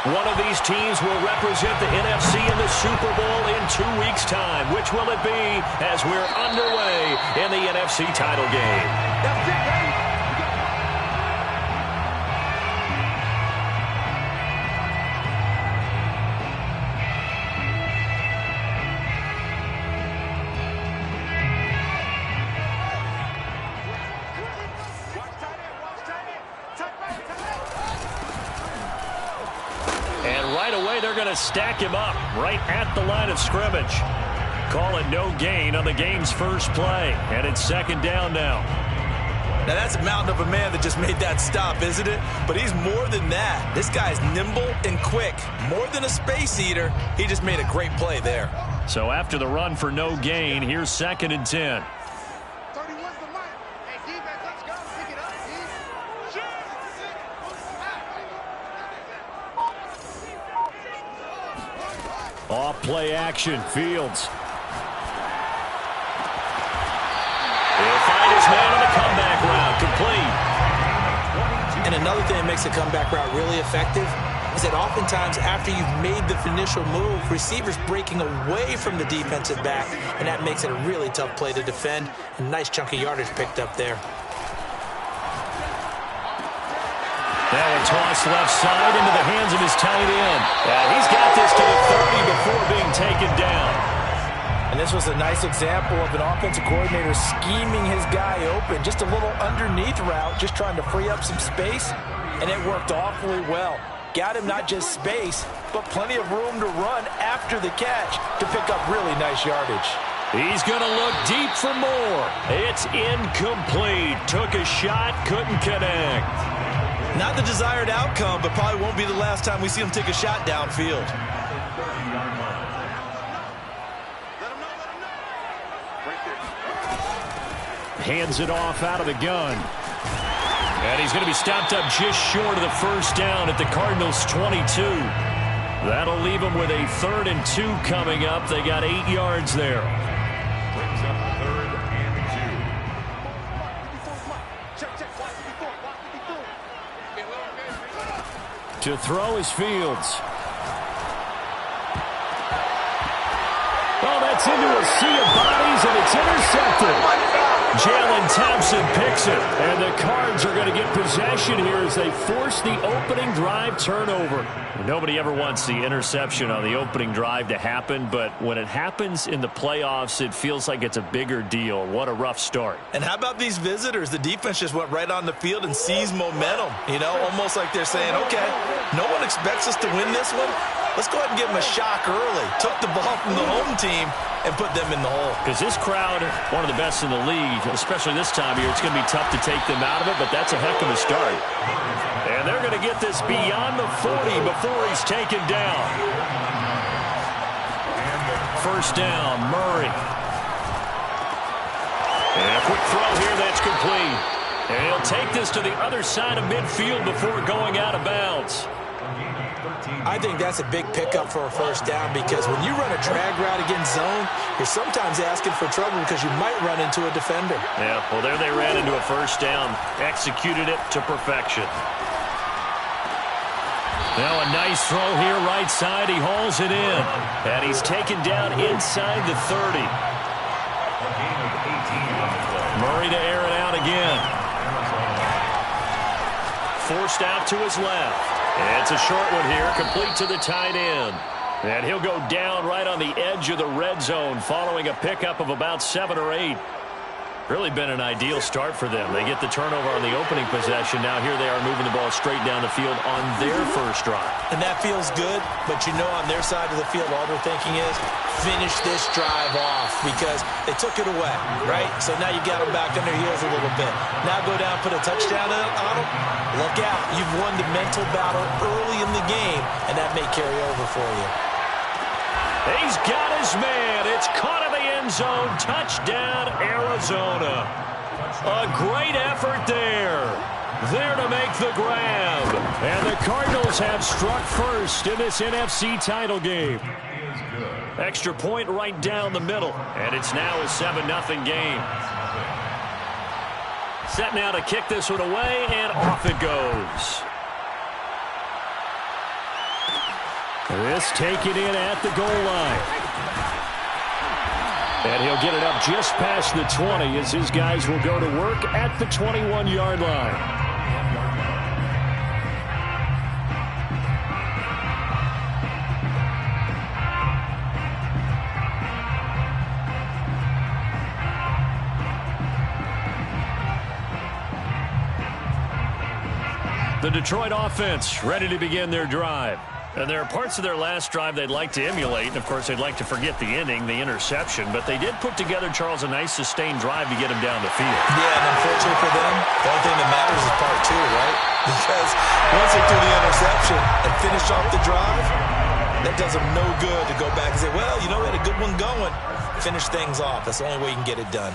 One of these teams will represent the NFC in the Super Bowl in 2 weeks' time. Which will it be as we're underway in the NFC title game? That's it, baby. They're going to stack him up right at the line of scrimmage. Call it no gain on the game's first play. And it's second down now. Now that's a mountain of a man that just made that stop, isn't it? But he's more than that. This guy's nimble and quick. More than a space eater. He just made a great play there. So after the run for no gain, here's 2nd and 10. Off play action, Fields. He'll find his man on the comeback route, complete. And another thing that makes the comeback route really effective is that oftentimes after you've made the initial move, receivers breaking away from the defensive back, and that makes it a really tough play to defend. A nice chunk of yardage picked up there. Now a toss left side into the hands of his tight end. He's got this to the 30 before being taken down. And this was a nice example of an offensive coordinator scheming his guy open. Just a little underneath route, just trying to free up some space, and it worked awfully well. Got him not just space, but plenty of room to run after the catch to pick up really nice yardage. He's going to look deep for more. It's incomplete. Took a shot, couldn't connect. Not the desired outcome, but probably won't be the last time we see him take a shot downfield. Hands it off out of the gun. And he's going to be stopped up just short of the first down at the Cardinals' 22. That'll leave him with a 3rd and 2 coming up. They got 8 yards there. Brings up 3rd and 2. To throw is Fields. Oh, that's into a sea of bodies, and it's intercepted. Jalen Thompson picks it, and the Cards are going to get possession here as they force the opening drive turnover. Nobody ever wants the interception on the opening drive to happen, but when it happens in the playoffs, it feels like it's a bigger deal. What a rough start. And how about these visitors? The defense just went right on the field and seized momentum. You know, almost like they're saying, okay, no one expects us to win this one. Let's go ahead and give them a shock early. Took the ball from the home team and put them in the hole. Because this crowd, one of the best in the league, especially this time of year, it's going to be tough to take them out of it, but that's a heck of a start. And they're going to get this beyond the 40 before he's taken down. First down, Murray. And a quick throw here, that's complete. And he'll take this to the other side of midfield before going out of bounds. I think that's a big pickup for a first down, because when you run a drag route against zone, you're sometimes asking for trouble because you might run into a defender. Yeah, well, there they ran into a first down. Executed it to perfection. Now a nice throw here right side. He hauls it in. And he's taken down inside the 30. Murray to air it out again. Forced out to his left. It's a short one here, complete to the tight end. And he'll go down right on the edge of the red zone following a pickup of about 7 or 8. Really been an ideal start for them. They get the turnover on the opening possession. Now here they are moving the ball straight down the field on their first drive. And that feels good, but you know on their side of the field all they're thinking is finish this drive off, because they took it away, right? So now you got them back on their heels a little bit. Now go down, put a touchdown on them. Look out. You've won the mental battle early in the game, and that may carry over for you. He's got his man. It's caught in the end zone. Touchdown, Arizona. A great effort there. There to make the grab. And the Cardinals have struck first in this NFC title game. Extra point right down the middle. And it's now a 7-0 game. Set now to kick this one away, and off it goes. This taken in at the goal line. And he'll get it up just past the 20 as his guys will go to work at the 21-yard line. The Detroit offense ready to begin their drive. And there are parts of their last drive they'd like to emulate. And, of course, they'd like to forget the ending, the interception. But they did put together, Charles, a nice sustained drive to get him down the field. Yeah, and unfortunately for them, the only thing that matters is part two, right? Because once they do the interception and finish off the drive, that does them no good to go back and say, well, you know, we had a good one going. Finish things off. That's the only way you can get it done.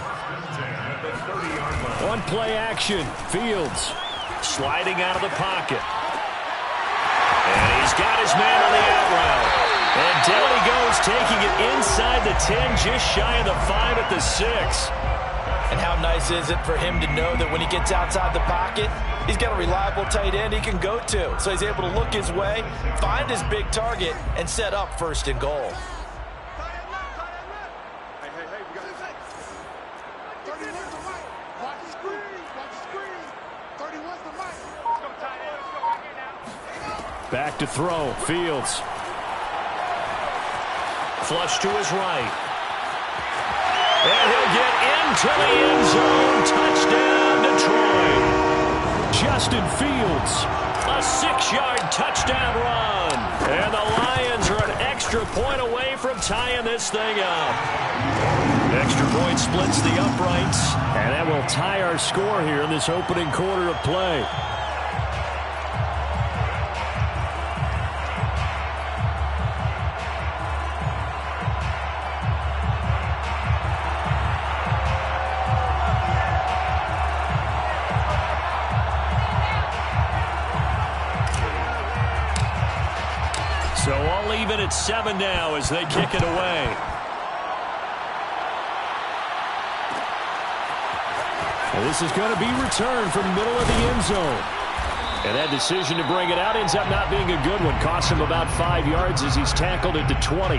One play action. Fields sliding out of the pocket. And he's got his man on the out route. And down he goes, taking it inside the 10, just shy of the 5 at the 6. And how nice is it for him to know that when he gets outside the pocket, he's got a reliable tight end he can go to. So he's able to look his way, find his big target, and set up first and goal. Back to throw. Fields. Flush to his right. And he'll get into the end zone. Touchdown, Detroit. Justin Fields. A 6-yard touchdown run. And the Lions are an extra point away from tying this thing up. Extra point splits the uprights. And that will tie our score here in this opening quarter of play. So all even at 7 now as they kick it away. And this is going to be returned from the middle of the end zone. And that decision to bring it out ends up not being a good one. Costs him about 5 yards as he's tackled at the 20.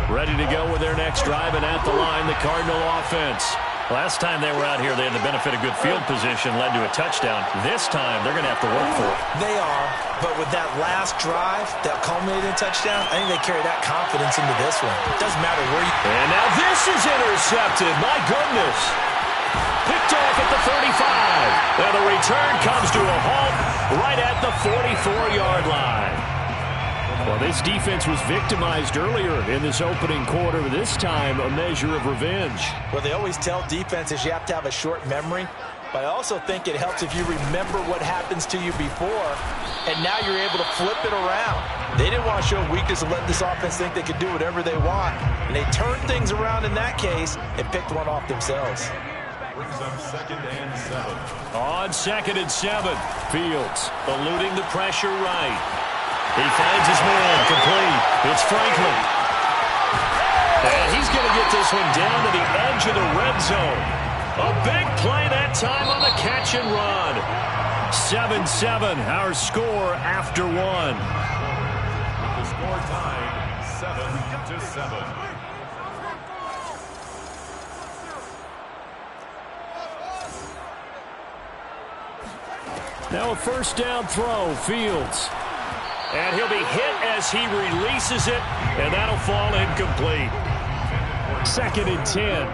Ready to go with their next drive, and at the line, the Cardinal offense. Last time they were out here, they had the benefit of good field position, led to a touchdown. This time, they're going to have to work for it. They are, but with that last drive, that culminating touchdown, I think they carry that confidence into this one. It doesn't matter where you... And now this is intercepted. My goodness. Picked off at the 35. And the return comes to a halt right at the 44-yard line. Well, this defense was victimized earlier in this opening quarter. This time, a measure of revenge. Well, they always tell defenses you have to have a short memory, but I also think it helps if you remember what happens to you before, and now you're able to flip it around. They didn't want to show weakness and let this offense think they could do whatever they want, and they turned things around in that case and picked one off themselves. Brings up 2nd and 7. On 2nd and 7, Fields eluding the pressure right. He finds his man complete. It's Franklin. And he's going to get this one down to the edge of the red zone. A big play that time on the catch and run. 7-7, our score after 1. With the score tied 7-7. Now a first down throw. Fields. And he'll be hit as he releases it, and that'll fall incomplete. 2nd and 10.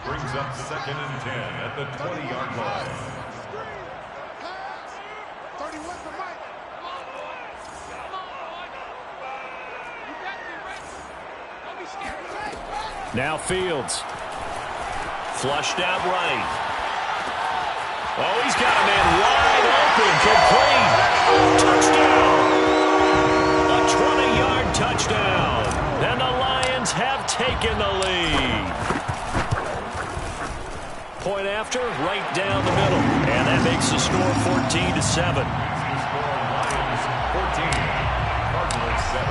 Brings up 2nd and 10 at the 20-yard line. Now Fields. Flushed out right. Oh, he's got a man wide open, complete. Touchdown! A 20-yard touchdown. And the Lions have taken the lead. Point after, right down the middle. And that makes the score 14-7.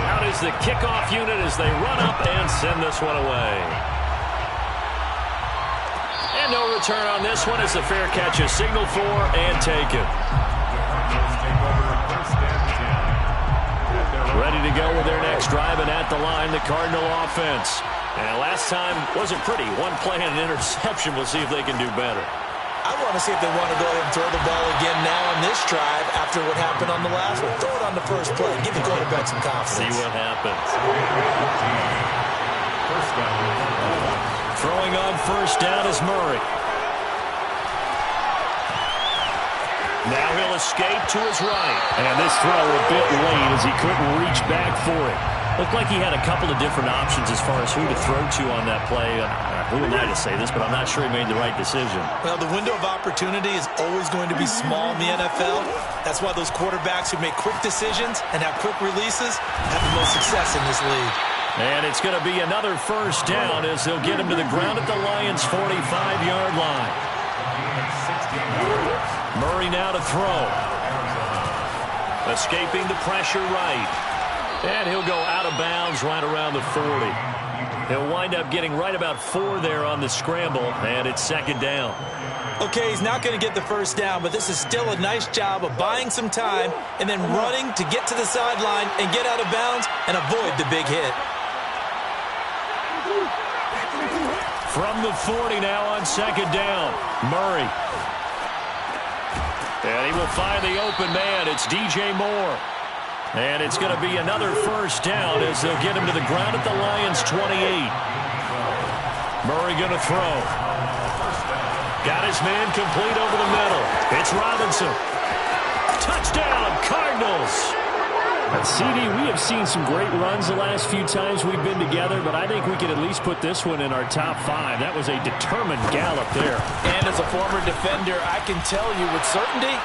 Out is the kickoff unit as they run up and send this one away. And no return on this one as the fair catch is signaled for and taken. Ready to go with their next drive, and at the line, the Cardinal offense. And last time wasn't pretty. One play and an interception. We'll see if they can do better. I want to see if they want to go ahead and throw the ball again now on this drive after what happened on the last one. Throw it on the first play. Give the quarterback some confidence. See what happens. Throwing on first down is Murray. Now he'll escape to his right. And this throw a bit late as he couldn't reach back for it. Looked like he had a couple of different options as far as who to throw to on that play. Who am I to say this, but I'm not sure he made the right decision. Well, the window of opportunity is always going to be small in the NFL. That's why those quarterbacks who make quick decisions and have quick releases have the most success in this league. And it's going to be another first down as they'll get him to the ground at the Lions' 45-yard line. Murray now to throw. Escaping the pressure right. And he'll go out of bounds right around the 40. He'll wind up getting right about 4 there on the scramble, and it's second down. Okay, he's not going to get the first down, but this is still a nice job of buying some time and then running to get to the sideline and get out of bounds and avoid the big hit. From the 40 now on second down, Murray. And he will find the open man. It's DJ Moore. And it's going to be another first down as they'll get him to the ground at the Lions' 28. Murray going to throw. Got his man complete over the middle. It's Robinson. Touchdown, Cardinals. CD, we have seen some great runs the last few times we've been together, but I think we could at least put this one in our top 5. That was a determined gallop there. And as a former defender, I can tell you with certainty,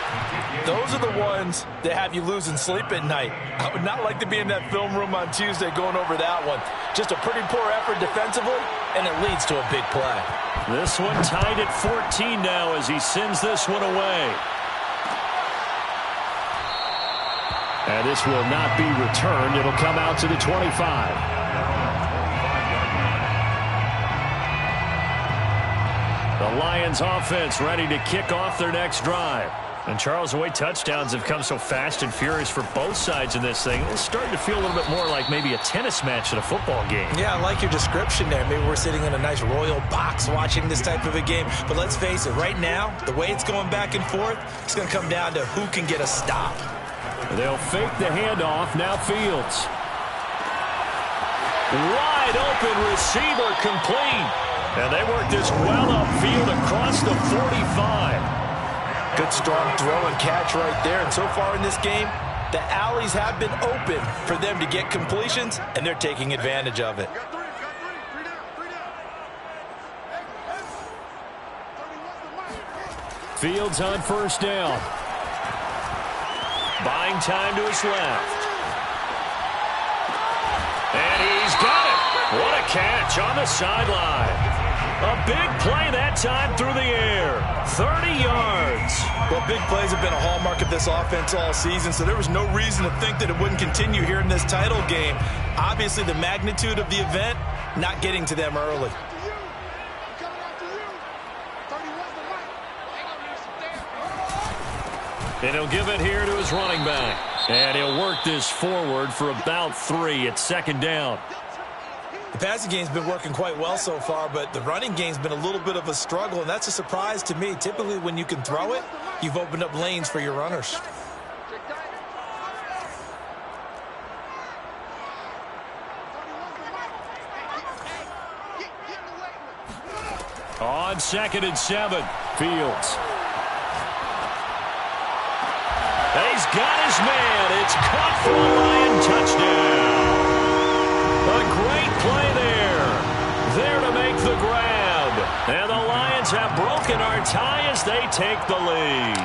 those are the ones that have you losing sleep at night. I would not like to be in that film room on Tuesday going over that one. Just a pretty poor effort defensively, and it leads to a big play. This one tied at 14 now as he sends this one away. And this will not be returned. It'll come out to the 25. The Lions offense ready to kick off their next drive. And Charles, the way touchdowns have come so fast and furious for both sides in this thing, it's starting to feel a little bit more like maybe a tennis match at a football game. Yeah, I like your description there. Maybe we're sitting in a nice royal box watching this type of a game. But let's face it, right now, the way it's going back and forth, it's going to come down to who can get a stop. They'll fake the handoff. Now Fields. Wide open receiver complete. And they work this well upfield across the 45. Good strong throw and catch right there. And so far in this game, the alleys have been open for them to get completions, and they're taking advantage of it. Fields on first down. Buying time to his left. And he's got it. What a catch on the sideline. A big play that time through the air. 30 yards. Well, big plays have been a hallmark of this offense all season, so there was no reason to think that it wouldn't continue here in this title game. Obviously, the magnitude of the event, not getting to them early. And he'll give it here to his running back. And he'll work this forward for about 3 at second down. The passing game's been working quite well so far, but the running game's been a little bit of a struggle, and that's a surprise to me. Typically, when you can throw it, you've opened up lanes for your runners. On 2nd and 7, Fields. He's got his man. It's caught for a Lion touchdown. A great play there. There to make the grab. And the Lions have broken our tie as they take the lead.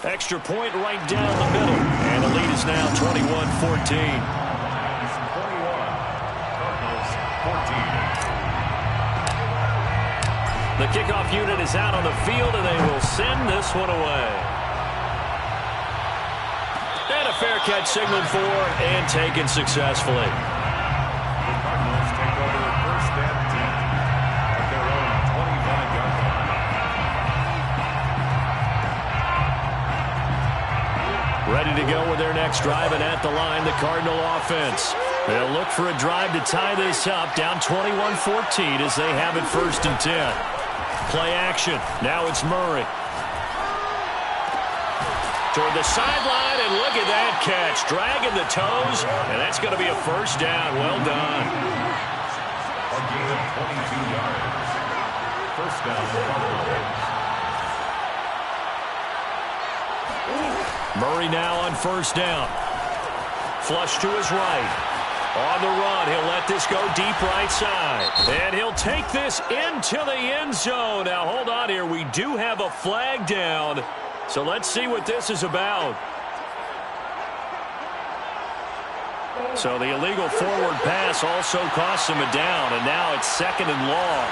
Extra point right down the middle. And the lead is now 21-14. The kickoff unit is out on the field, and they will send this one away. And a fair catch signaled for and taken successfully. The Cardinals take over 1st and 10. Ready to go with their next drive, and at the line, the Cardinal offense. They'll look for a drive to tie this up, down 21-14 as they have it 1st and 10. Play action. Now it's Murray. Toward the sideline, and look at that catch. Dragging the toes, and that's going to be a 1st down. Well done. A gain of 22 yards. 1st down, Cardinals. Murray now on 1st down. Flush to his right. On the run, he'll let this go deep right side. And he'll take this into the end zone. Now, hold on here. We do have a flag down. So let's see what this is about. So the illegal forward pass also costs him a down. And now it's 2nd and long.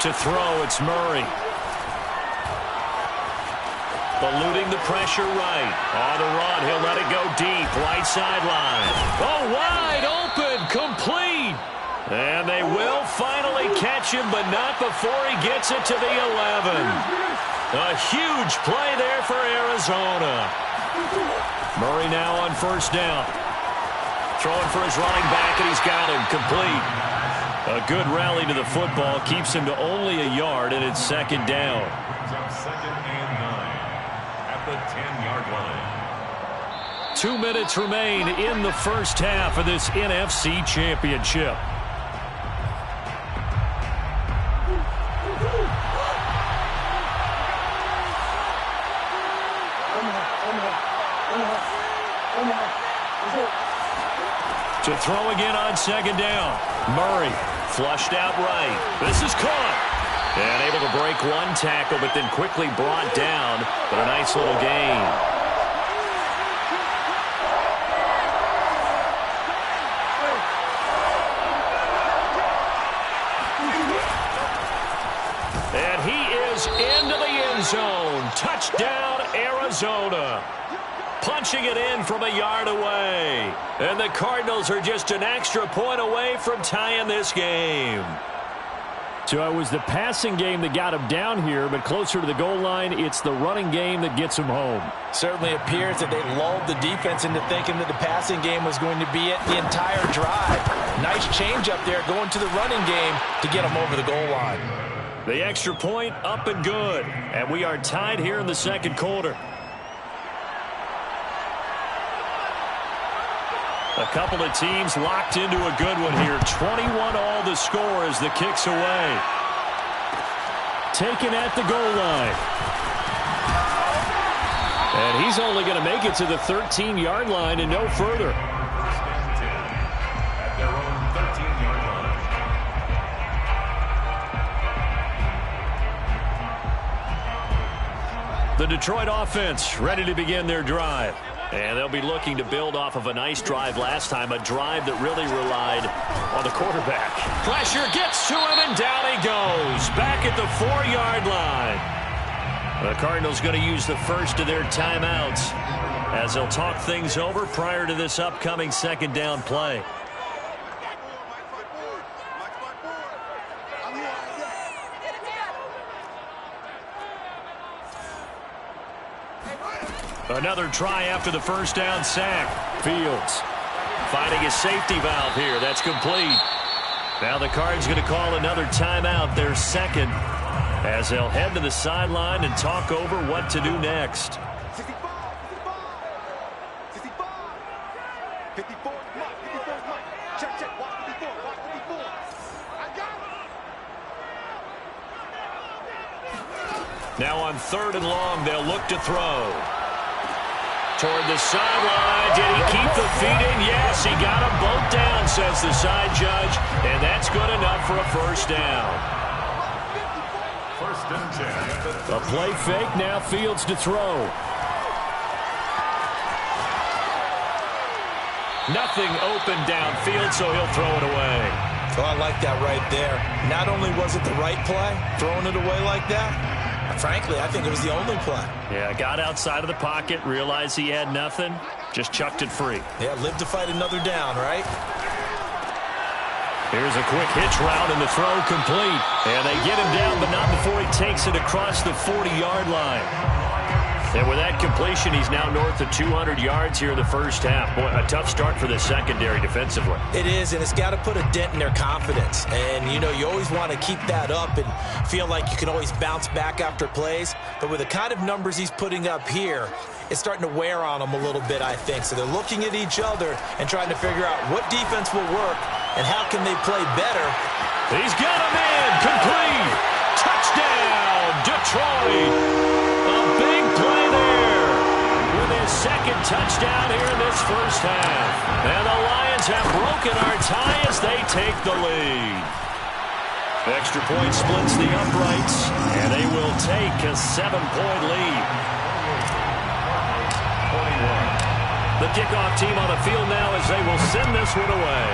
To throw, it's Murray. Eluding the pressure right. On the run, he'll let it go deep. Right sideline. Oh, wide open. Complete. And they will finally catch him, but not before he gets it to the 11. A huge play there for Arizona. Murray now on 1st down. Throwing for his running back, and he's got him. Complete. A good rally to the football. Keeps him to only a yard, and it's 2nd down. 2nd and 9. The 10-yard line. 2 minutes remain in the 1st half of this NFC Championship. To throw again on 2nd down. Murray flushed out right. This is caught. And able to break one tackle, but then quickly brought down. But a nice little gain. And he is into the end zone. Touchdown, Arizona. Punching it in from a yard away. And the Cardinals are just an extra point away from tying this game. So it was the passing game that got him down here, but closer to the goal line, it's the running game that gets him home. Certainly appears that they lulled the defense into thinking that the passing game was going to be it the entire drive. Nice change up there going to the running game to get him over the goal line. The extra point up and good. And we are tied here in the 2nd quarter. A couple of teams locked into a good one here. 21 all the score as the kick's away. Taken at the goal line. And he's only going to make it to the 13-yard line and no further. 1st and 10 at their own 13-yard line. The Detroit offense ready to begin their drive. And they'll be looking to build off of a nice drive last time, a drive that really relied on the quarterback. Pressure gets to him, and down he goes. Back at the 4-yard line. The Cardinals going to use the first of their timeouts as they'll talk things over prior to this upcoming 2nd down play. Another try after the 1st down sack. Fields finding his safety valve here. That's complete. Now the Cards going to call another timeout, their 2nd, as they'll head to the sideline and talk over what to do next. Now on 3rd and long, they'll look to throw. Toward the sideline. Did he keep the feet in? Yes, he got them both down, says the side judge. And that's good enough for a 1st down. 1st and 10. A play fake, now Fields to throw. Nothing open downfield, so he'll throw it away. Oh, I like that right there. Not only was it the right play, throwing it away like that, frankly, I think it was the only play. Yeah, got outside of the pocket, realized he had nothing, just chucked it free. Yeah, live to fight another down, right? Here's a quick hitch route, and the throw complete. And they get him down, but not before he takes it across the 40-yard line. And with that completion, he's now north of 200 yards here in the first half. Boy, a tough start for the secondary defensively. It is, and it's got to put a dent in their confidence. And, you know, you always want to keep that up and feel like you can always bounce back after plays. But with the kind of numbers he's putting up here, it's starting to wear on them a little bit, I think. So they're looking at each other and trying to figure out what defense will work and how can they play better. He's got him in. Complete. Touchdown, Detroit. A big play there with his second touchdown here in this first half. And the Lions have broken our tie as they take the lead. Extra point splits the uprights, and they will take a 7-point lead. The kickoff team on the field now as they will send this one away.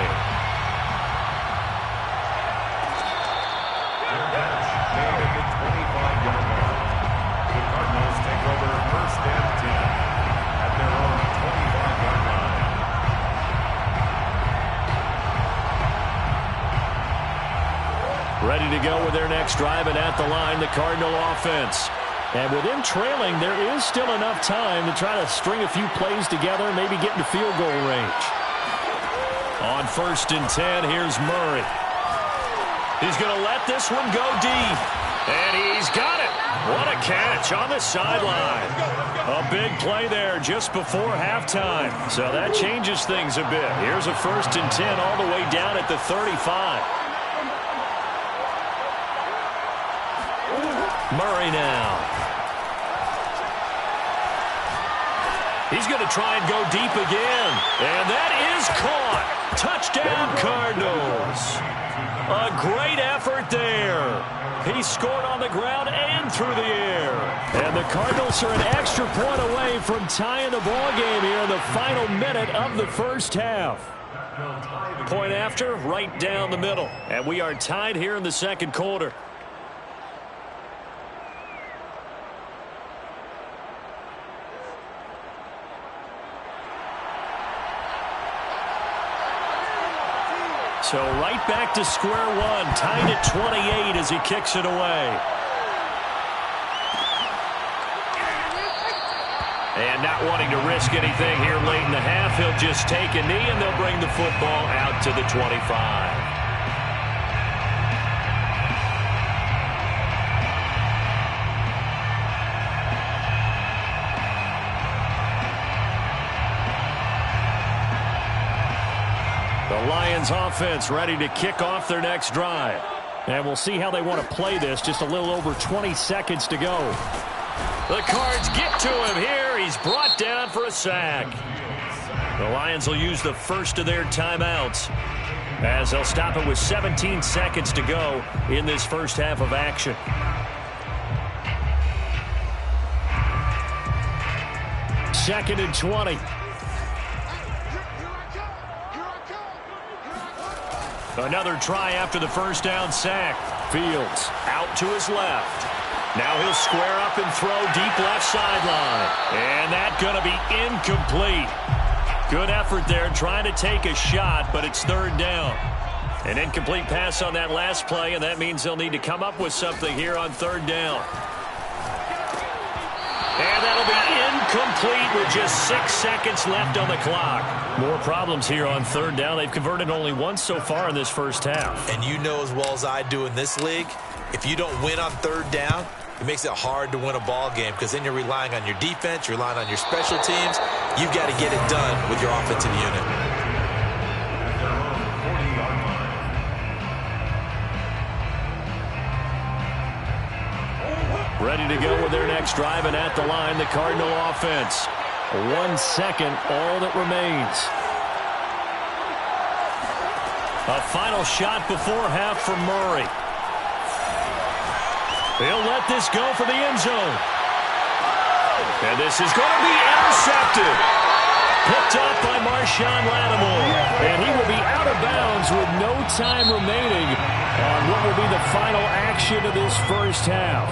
Ready to go with their next drive, and at the line, the Cardinal offense. And with them trailing, there is still enough time to try to string a few plays together, maybe get into field goal range. On 1st and 10, here's Murray. He's going to let this one go deep. And he's got it. What a catch on the sideline. A big play there just before halftime. So that changes things a bit. Here's a 1st and 10 all the way down at the 35. Murray now. He's going to try and go deep again. And that is caught. Touchdown, Cardinals. A great effort there. He scored on the ground and through the air. And the Cardinals are an extra point away from tying the ball game here in the final minute of the first half. Point after, right down the middle. And we are tied here in the second quarter. So right back to square one, tied at 28 as he kicks it away. And not wanting to risk anything here late in the half, he'll just take a knee and they'll bring the football out to the 25. The Lions offense ready to kick off their next drive. And we'll see how they want to play this. Just a little over 20 seconds to go. The Cards get to him here. He's brought down for a sack. The Lions will use the first of their timeouts as they'll stop it with 17 seconds to go in this first half of action. Second and 20. Another try after the first down sack. Fields out to his left. Now he'll square up and throw deep left sideline. And that's going to be incomplete. Good effort there trying to take a shot, but it's third down. An incomplete pass on that last play, and that means they'll need to come up with something here on third down. And that'll be incomplete with just 6 seconds left on the clock. More problems here on third down. They've converted only once so far in this first half. And you know as well as I do in this league, if you don't win on third down, it makes it hard to win a ball game because then you're relying on your defense, you're relying on your special teams. You've got to get it done with your offensive unit. Ready to go with their next drive, and at the line, the Cardinal offense. 1 second, all that remains. A final shot before half from Murray. He'll let this go for the end zone. And this is going to be intercepted. Picked up by Marshawn Lattimore. And he will be out of bounds with no time remaining on what will be the final action of this first half.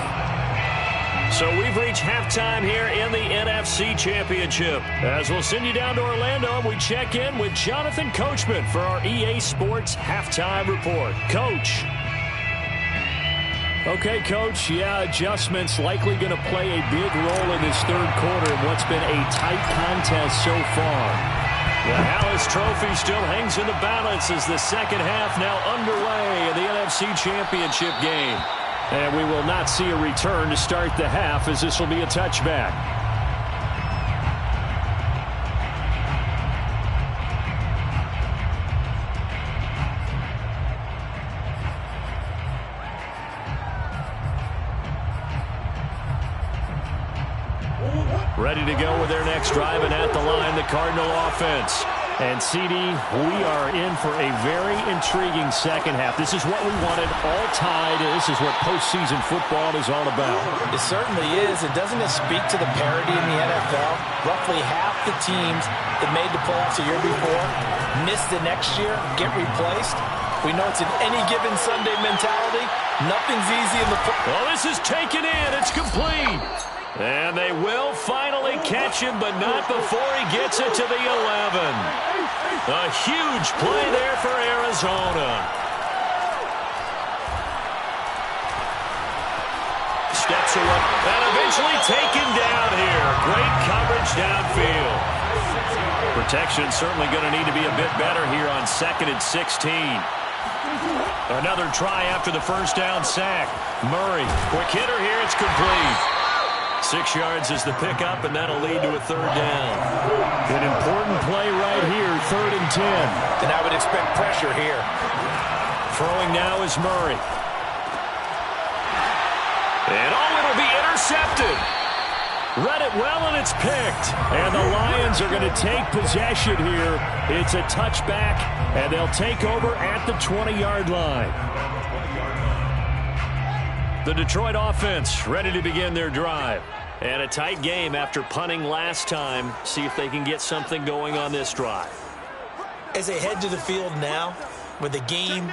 So we've reached halftime here in the NFC Championship. As we'll send you down to Orlando, and we check in with Jonathan Coachman for our EA Sports Halftime Report. Coach. Okay, Coach, yeah, adjustments likely going to play a big role in this third quarter in what's been a tight contest so far. The Hallis Trophy still hangs in the balance as the second half now underway in the NFC Championship game. And we will not see a return to start the half as this will be a touchback. Ready to go with their next drive, and at the line, the Cardinal offense. And, CD, we are in for a very intriguing second half. This is what we wanted, all tied. This is what postseason football is all about. It certainly is. It doesn't speak to the parity in the NFL. Roughly half the teams that made the playoffs a year before miss the next year, get replaced. We know it's an any given Sunday mentality. Nothing's easy in the Well, this is taken in. It's complete. And they will finally catch him, but not before he gets it to the 11. A huge play there for Arizona. Steps away and eventually taken down here. Great coverage downfield. Protection certainly going to need to be a bit better here on 2nd and 16. Another try after the first down sack. Murray, quick hitter here. It's complete. 6 yards is the pickup, and that'll lead to a third down. An important play right here, 3rd and 10. And I would expect pressure here. Throwing now is Murray. And it'll be intercepted. Read it well, and it's picked. And the Lions are going to take possession here. It's a touchback, and they'll take over at the 20-yard line. The Detroit offense ready to begin their drive. And a tight game after punting last time. See if they can get something going on this drive. As they head to the field now, with the game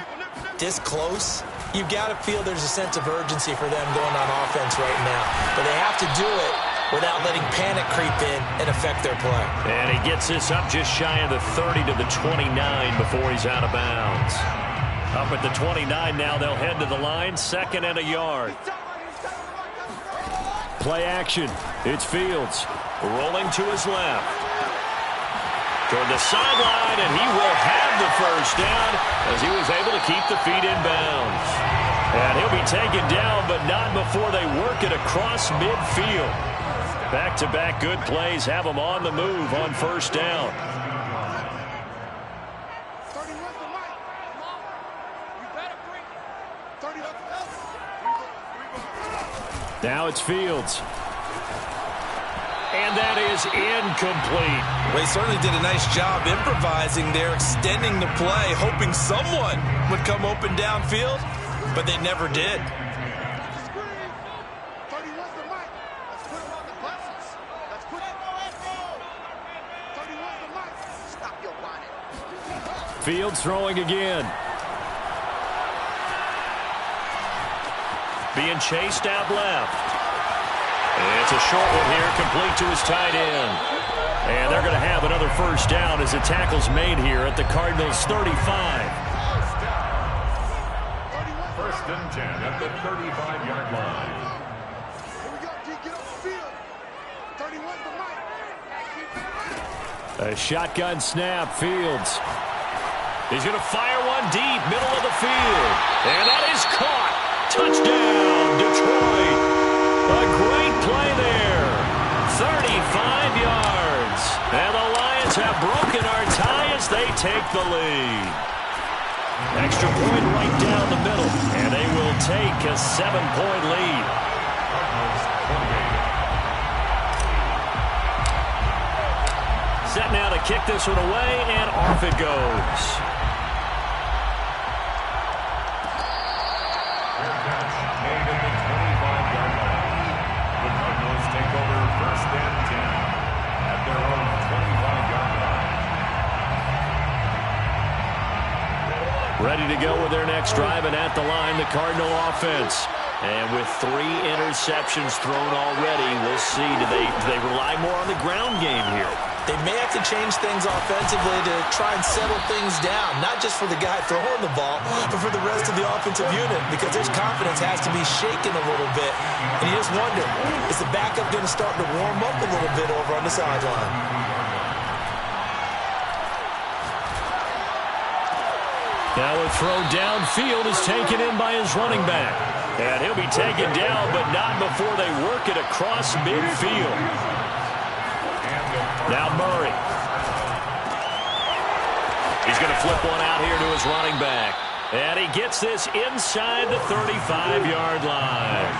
this close, you've got to feel there's a sense of urgency for them going on offense right now. But they have to do it without letting panic creep in and affect their play. And he gets this up just shy of the 30 to the 29 before he's out of bounds. Up at the 29 now, they'll head to the line, 2nd and a yard. Play action. It's Fields rolling to his left. Toward the sideline, and he will have the first down as he was able to keep the feet in bounds. And he'll be taken down, but not before they work it across midfield. Back-to-back good plays have them on the move on first down. Now it's Fields. And that is incomplete. Well, he certainly did a nice job improvising there, extending the play, hoping someone would come open downfield, but they never did. Fields throwing again. Being chased out left. It's a short one here, complete to his tight end. And they're going to have another first down as the tackle's made here at the Cardinals' 35. 1st and 10 at the 35-yard line. A shotgun snap, Fields. He's going to fire one deep, middle of the field. And that is caught. Touchdown, Detroit. A great play there. 35 yards. And the Lions have broken our tie as they take the lead. Extra point right down the middle. And they will take a 7-point lead. Set now to kick this one away, and off it goes. Ready to go with their next drive, and at the line, the Cardinal offense. And with 3 interceptions thrown already, we'll see. Do they rely more on the ground game here? They may have to change things offensively to try and settle things down, not just for the guy throwing the ball, but for the rest of the offensive unit, because his confidence has to be shaken a little bit. And you just wonder, is the backup going to start to warm up a little bit over on the sideline? Now a throw downfield is taken in by his running back. And he'll be taken down, but not before they work it across midfield. Now Murray. He's going to flip one out here to his running back. And he gets this inside the 35-yard line.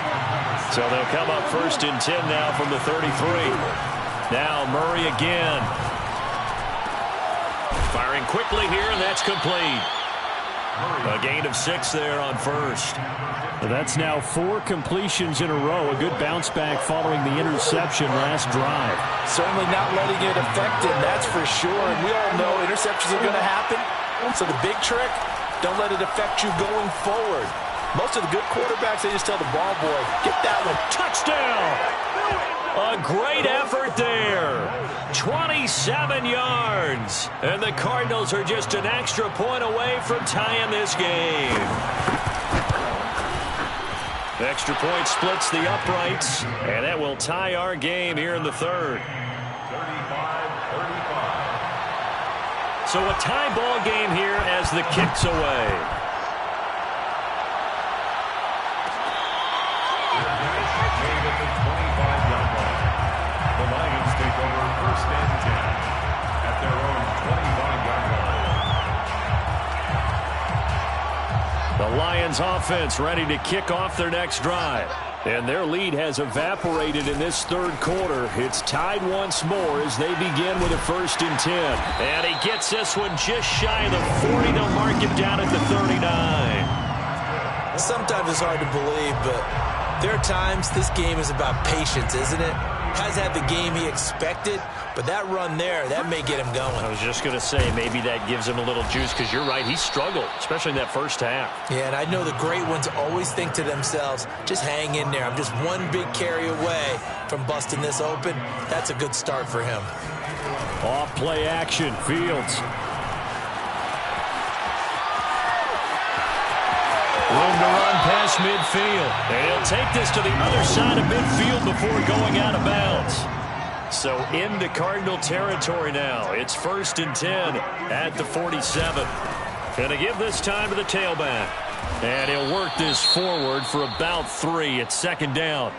So they'll come up 1st and 10 now from the 33. Now Murray again. Firing quickly here, and that's complete. A gain of 6 there on 1st. That's now 4 completions in a row. A good bounce back following the interception last drive. Certainly not letting it affect him, that's for sure. And we all know interceptions are going to happen. So the big trick, don't let it affect you going forward. Most of the good quarterbacks, they just tell the ball boy, get that one. Touchdown! A great effort there. 27 yards. And the Cardinals are just an extra point away from tying this game. Extra point splits the uprights, and that will tie our game here in the 3rd. 35-35. So a tie ball game here as the kick's away. The Lions take over 1st and 10 at their own 25-yard line. The Lions offense ready to kick off their next drive. And their lead has evaporated in this 3rd quarter. It's tied once more as they begin with a 1st and 10. And he gets this one just shy of the 40. They'll mark him down at the 39. Sometimes it's hard to believe, but there are times this game is about patience, isn't it? Has had the game he expected, but that run there, that may get him going. I was just going to say, maybe that gives him a little juice, because you're right, he struggled, especially in that first half. Yeah, and I know the great ones always think to themselves, just hang in there. I'm just one big carry away from busting this open. That's a good start for him. Off play action, Fields. Room to run past midfield. And he'll take this to the other side of midfield before going out of bounds. So into Cardinal territory now. It's 1st and 10 at the 47. Going to give this time to the tailback. And he'll work this forward for about 3. It's 2nd down.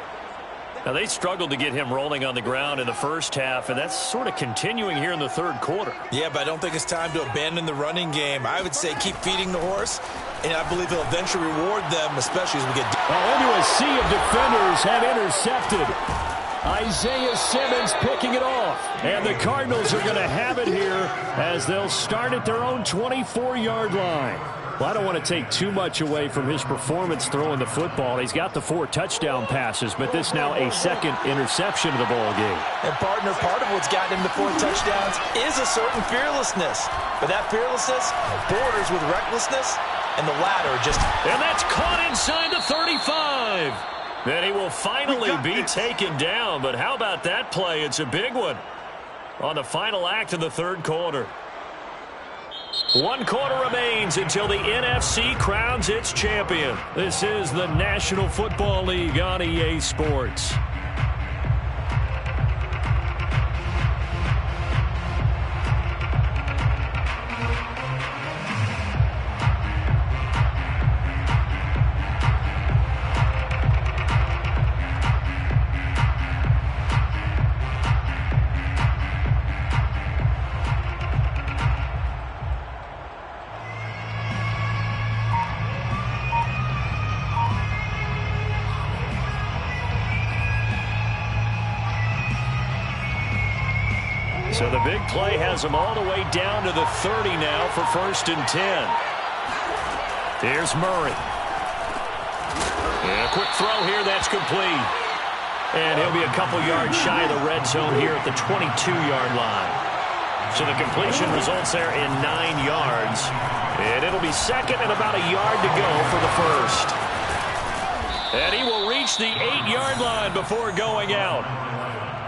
Now, they struggled to get him rolling on the ground in the first half, and that's sort of continuing here in the 3rd quarter. Yeah, but I don't think it's time to abandon the running game. I would say keep feeding the horse, and I believe he'll eventually reward them, especially as we get into a sea of defenders have intercepted. Isaiah Simmons picking it off, and the Cardinals are going to have it here as they'll start at their own 24-yard line. Well, I don't want to take too much away from his performance throwing the football. He's got the 4 touchdown passes, but this now a 2nd interception of the ball game. And partner, part of what's gotten him the 4 touchdowns is a certain fearlessness. But that fearlessness borders with recklessness, and the latter just... And that's caught inside the 35. Then he will finally be taken down, but how about that play? It's a big one on the final act of the 3rd quarter. 1 quarter remains until the NFC crowns its champion. This is the National Football League on EA Sports. So the big play has them all the way down to the 30 now for 1st and 10. Here's Murray. And a quick throw here, that's complete. And he'll be a couple yards shy of the red zone here at the 22-yard line. So the completion results there in 9 yards. And it'll be 2nd and about a yard to go for the 1st. And he will reach the 8-yard line before going out.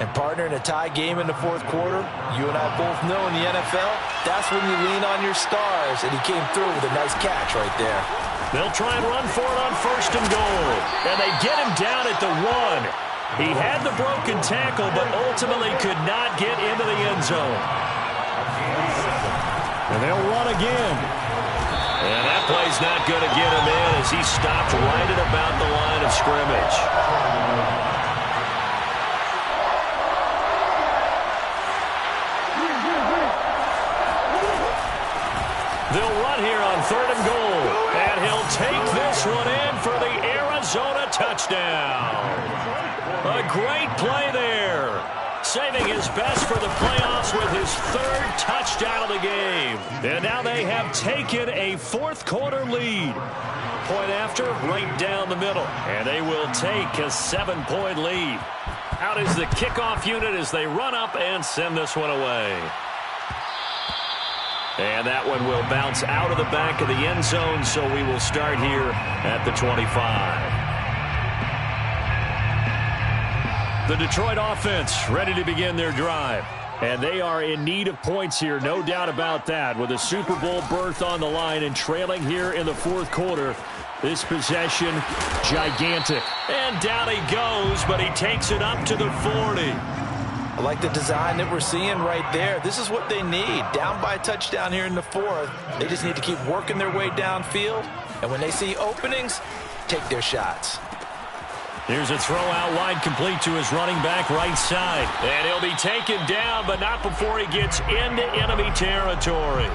And partner, in a tie game in the fourth quarter, you and I both know in the NFL, that's when you lean on your stars, and he came through with a nice catch right there. They'll try and run for it on 1st and goal. And they get him down at the 1. He had the broken tackle, but ultimately could not get into the end zone. And they'll run again. And that play's not going to get him in as he stopped right at about the line of scrimmage. They'll run here on 3rd and goal. And he'll take this one in for the Arizona touchdown. A great play there. Saving his best for the playoffs with his 3rd touchdown of the game. And now they have taken a 4th quarter lead. Point after, right down the middle. And they will take a 7-point lead. Out is the kickoff unit as they run up and send this one away. And that one will bounce out of the back of the end zone, so we will start here at the 25. The Detroit offense ready to begin their drive. And they are in need of points here, no doubt about that. With a Super Bowl berth on the line and trailing here in the 4th quarter. This possession, gigantic. And down he goes, but he takes it up to the 40. I like the design that we're seeing right there. This is what they need. Down by a touchdown here in the 4th. They just need to keep working their way downfield. And when they see openings, take their shots. Here's a throw out wide, complete to his running back right side. And he'll be taken down, but not before he gets into enemy territory.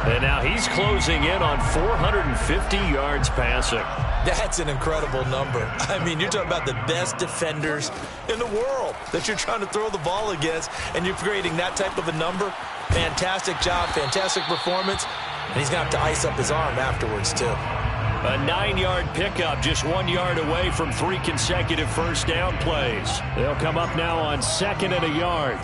And now he's closing in on 450 yards passing. That's an incredible number. I mean, you're talking about the best defenders in the world that you're trying to throw the ball against, and you're creating that type of a number. Fantastic job, fantastic performance. And he's going to have to ice up his arm afterwards, too. A 9-yard pickup, just 1 yard away from 3 consecutive first down plays. They'll come up now on 2nd and a yard.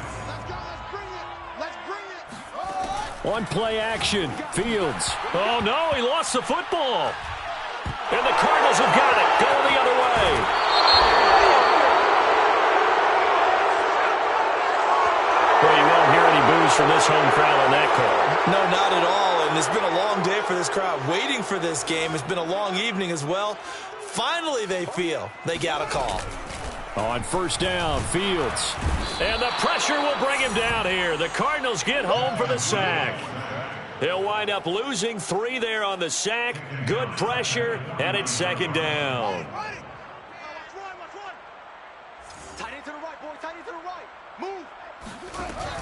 On play action, Fields. Oh, no, he lost the football. And the Cardinals have got it. Go the other way. Well, you won't hear any boos from this home crowd on that call. No, not at all. And it's been a long day for this crowd waiting for this game. It's been a long evening as well. Finally, they feel they got a call. On 1st down, Fields. And the pressure will bring him down here. The Cardinals get home for the sack. He'll wind up losing 3 there on the sack. Good pressure, and it's 2nd down.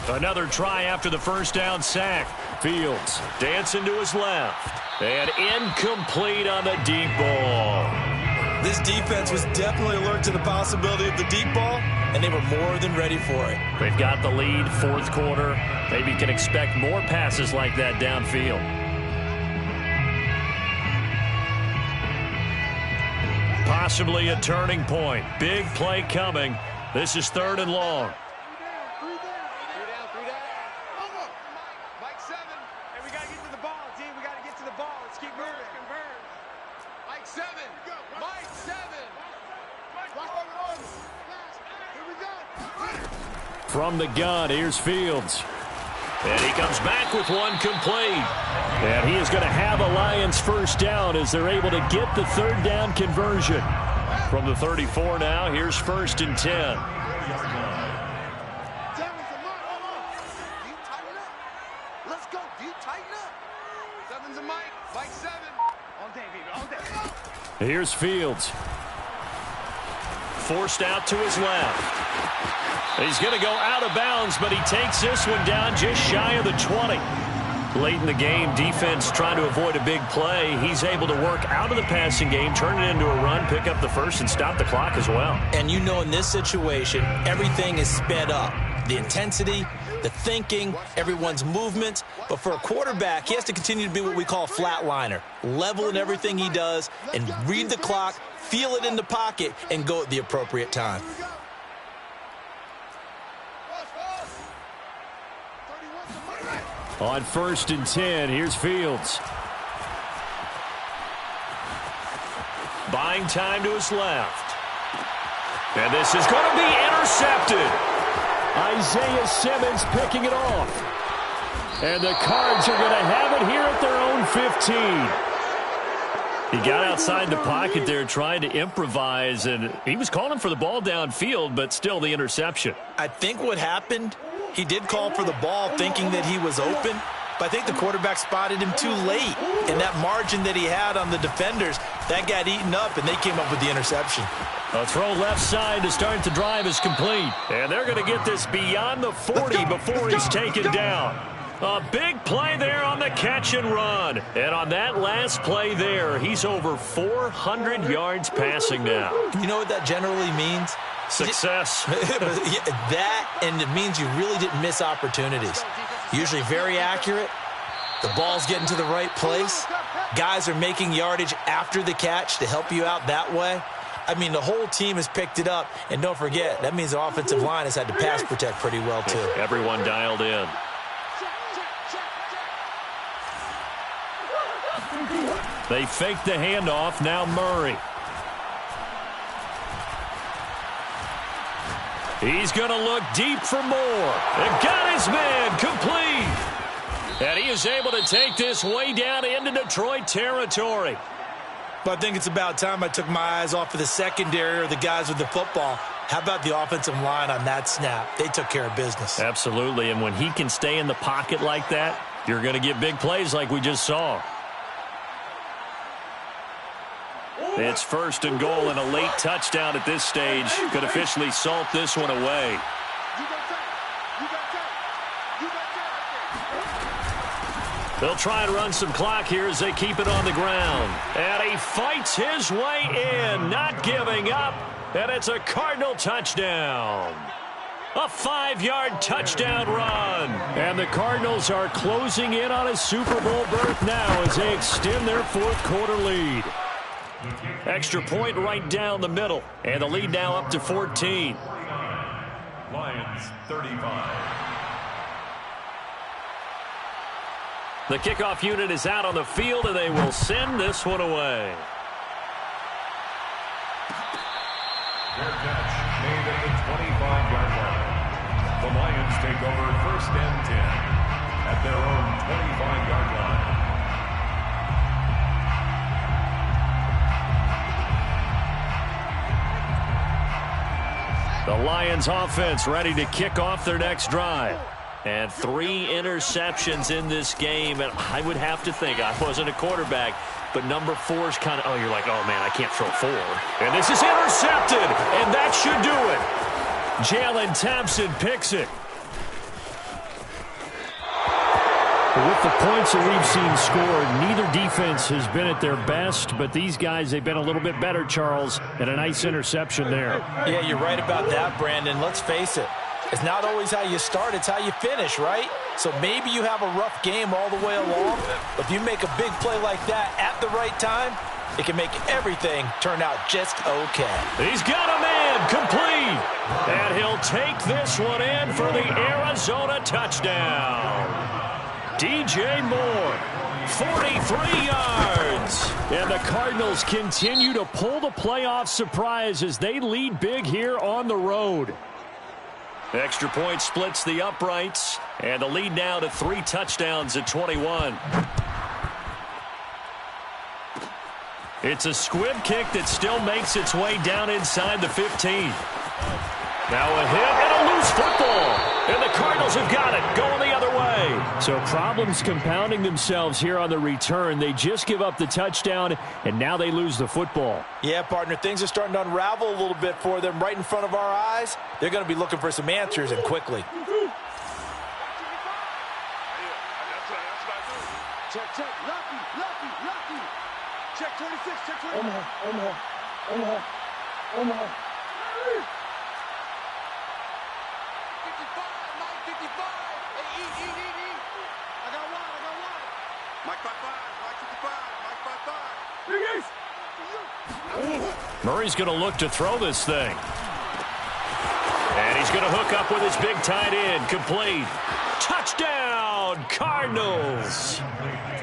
Another try after the 1st down sack. Fields dancing to his left. And incomplete on the deep ball. This defense was definitely alert to the possibility of the deep ball, and they were more than ready for it. They've got the lead, 4th quarter. Maybe can expect more passes like that downfield. Possibly a turning point. Big play coming. This is 3rd and long. Mike 7. And we got to get to the ball, team. We got to get to the ball. Let's keep moving. Mike 7. Mike 7. From the gun, here's Fields. And he comes back with one complete. And he is going to have a Lions 1st down as they're able to get the 3rd down conversion. From the 34 now, here's 1st and 10. Let's go. Do you tighten up? 7's a Mike. Mike 7. All day, baby. All day. Here's Fields. Forced out to his left. He's going to go out of bounds, but he takes this one down just shy of the 20. Late in the game, defense trying to avoid a big play. He's able to work out of the passing game, turn it into a run, pick up the 1st, and stop the clock as well. And you know in this situation, everything is sped up. The intensity, the thinking, everyone's movement. But for a quarterback, he has to continue to be what we call a flatliner. Level in everything he does and read the clock, feel it in the pocket, and go at the appropriate time. On 1st and 10, here's Fields. Buying time to his left. And this is going to be intercepted. Isaiah Simmons picking it off. And the Cards are going to have it here at their own 15. He got outside the pocket there trying to improvise, and he was calling for the ball downfield, but still the interception. I think what happened, he did call for the ball thinking that he was open, but I think the quarterback spotted him too late. And that margin that he had on the defenders, that got eaten up, and they came up with the interception. A throw left side to start the drive is complete. And they're going to get this beyond the 40 before he's taken down. A big play there on the catch and run. And on that last play there, he's over 400 yards passing now. You know what that generally means? Success. That, and it means you really didn't miss opportunities. Usually very accurate. The ball's getting to the right place. Guys are making yardage after the catch to help you out that way. I mean, the whole team has picked it up. And don't forget, that means the offensive line has had to pass protect pretty well, too. Everyone dialed in. They fake the handoff. Now Murray. He's going to look deep for more. And got his man complete. And he is able to take this way down into Detroit territory. But I think it's about time I took my eyes off of the secondary or the guys with the football. How about the offensive line on that snap? They took care of business. Absolutely. And when he can stay in the pocket like that, you're going to get big plays like we just saw. It's first and goal, and a late touchdown at this stage could officially salt this one away. They'll try and run some clock here as they keep it on the ground. And he fights his way in, not giving up. And it's a Cardinal touchdown. A 5-yard touchdown run. And the Cardinals are closing in on a Super Bowl berth now as they extend their fourth quarter lead. Extra point right down the middle. And the lead now up to 14. Lions 35. The kickoff unit is out on the field, and they will send this one away. Their catch made at the 25-yard line. The Lions take over first and 10 at their own 25-yard line. The Lions offense ready to kick off their next drive. And 3 interceptions in this game. And I would have to think, I wasn't a quarterback, but number 4 is kind of, oh, you're like, oh, man, I can't throw 4. And this is intercepted, and that should do it. Jalen Thompson picks it. With the points that we've seen scored, neither defense has been at their best, but these guys, they've been a little bit better, Charles, and a nice interception there. Yeah, you're right about that, Brandon. Let's face it. It's not always how you start, it's how you finish, right? So maybe you have a rough game all the way along, but if you make a big play like that at the right time, it can make everything turn out just okay. He's got a man complete, and he'll take this one in for the Arizona touchdown. DJ Moore, 43 yards. And the Cardinals continue to pull the playoff surprise as they lead big here on the road. Extra point splits the uprights, and the lead now to 3 touchdowns at 21. It's a squib kick that still makes its way down inside the 15. Now a hit and a loose football, and the Cardinals have got it, going the other way. So problems compounding themselves here on the return. They just give up the touchdown, and now they lose the football. Yeah, partner, things are starting to unravel a little bit for them right in front of our eyes. They're going to be looking for some answers, and quickly. Check, check, lucky. Check 26, check 26. Omaha. 55. Hey, E. I got one. Mike 55. Murray's going to look to throw this thing. And he's going to hook up with his big tight end. Complete. Touchdown! touchdown, Cardinals.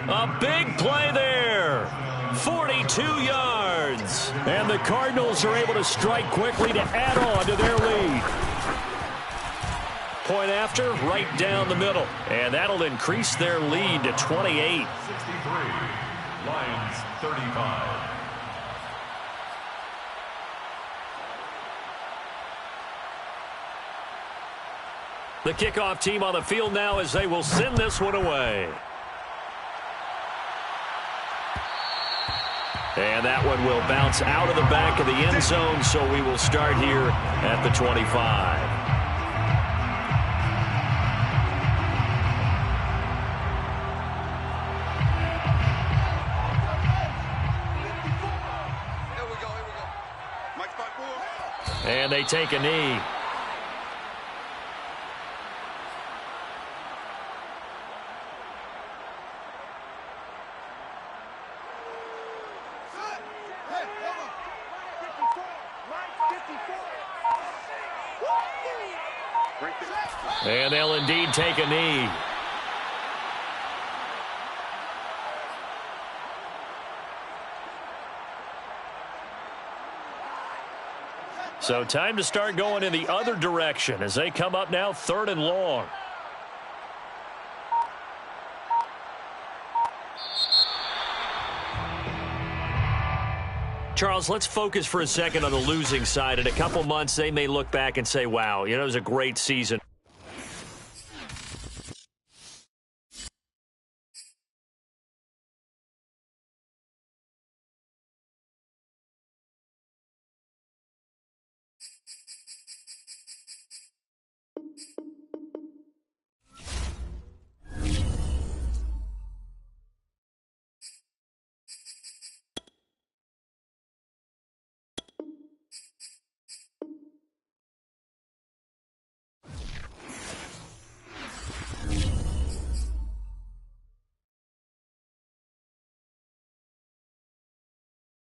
A big play there. 42 yards. And the Cardinals are able to strike quickly to add on to their lead. Point after, right down the middle. And that'll increase their lead to 28. 63. Lions 35. The kickoff team on the field now as they will send this one away. And that one will bounce out of the back of the end zone, so we will start here at the 25. And they take a knee. And they'll indeed take a knee. So time to start going in the other direction as they come up now 3rd and long. Charles, let's focus for a second on the losing side. In a couple months, they may look back and say, wow, it was a great season.